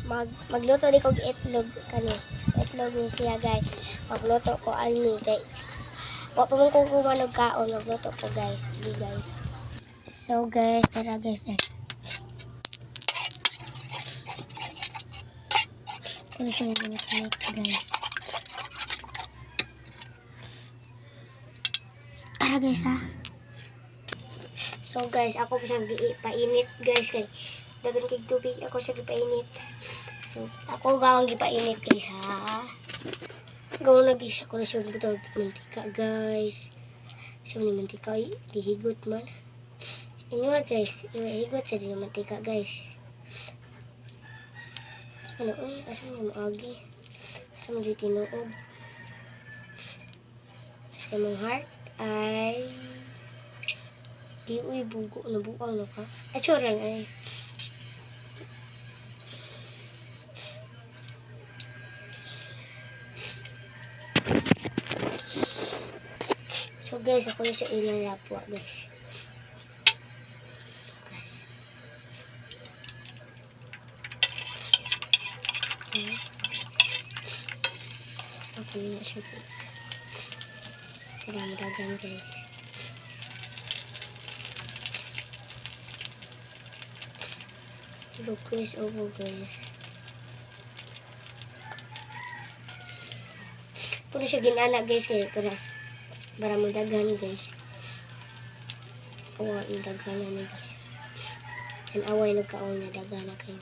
magluto di ko itlog kani. Itlog ni siya guys. Magluto ko ani kay wa pa man ko kumanog kaon, magluto ko guys. Sige guys. So guys, tara guys. Kung siya ginit guys. Guys ha. So guys, ako pa siyang gipainit guys kay dagan kay tubig ako siya gipainit. So ako gawang gipainit guys ha. Gawang nagisa ko na siya butog mantika guys. So ni mantika ay gihigot man. Inyo guys, ihigot sa din mantika guys. So ano asa ni maagi. Asa mo di tinuod. Asa mong heart ay di uy bugo na buang na ka. Ay churan ay. So guys, ako na siya ilalapwa guys. Guys. Okay na siya. Dagan guys. Look guys, over guys. Kung siya ginana guys kaya para mo dagan guys. Awa yung dagana na guys. And away nagkaon na dagana kayo.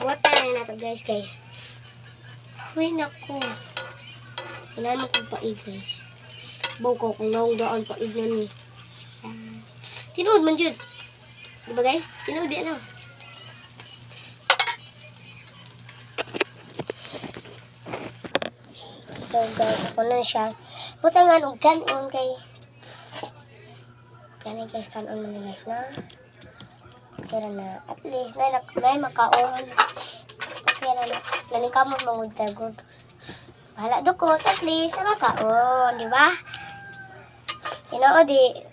Awatan na to guys kay. Huy nako. Wala mo kong paig guys. Baw ko kung naong daan paig na ni. Tinood man jud. Diba guys? Tinood di ano. So guys, ako na siya. Buta nga nung kanon kay. Kani guys, kanon mo na guys na. Kaya na, at least, may makaon. Kaya na, nanikamot mangod tagod. Bahala dukot, at least, nakakaon, di ba? Tinood, di.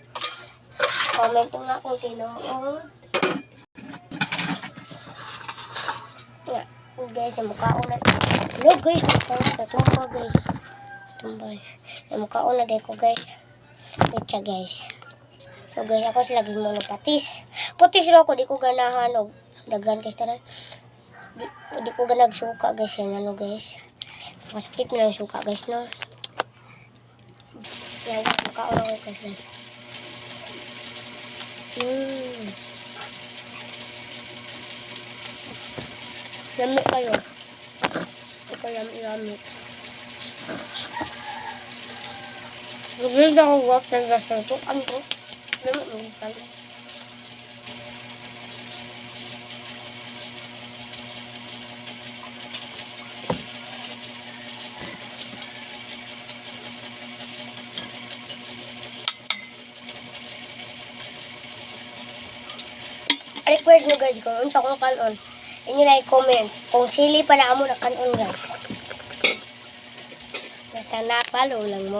Comment nga kung tinood. Yeah, guys, yung makaon na. Hello guys, natumba guys. Tumbay. Yung makaon na ko guys. Wait guys. So guys, ako sila mo ng patis. Putis ro ko, di ko ganahan og dagan guys tara. Di ko ganag suka guys, yung ano guys. Masakit na lang suka guys no. Yan, makaon ako guys. Lamig kayo. Ito lamig. Lugid ako guys ng gas ito. Ano to? Lamig kayo. Request nyo guys kung unsa kong kanon. Inyo na i-comment kung sili pa na amo na kanon guys. Basta na follow lang mo.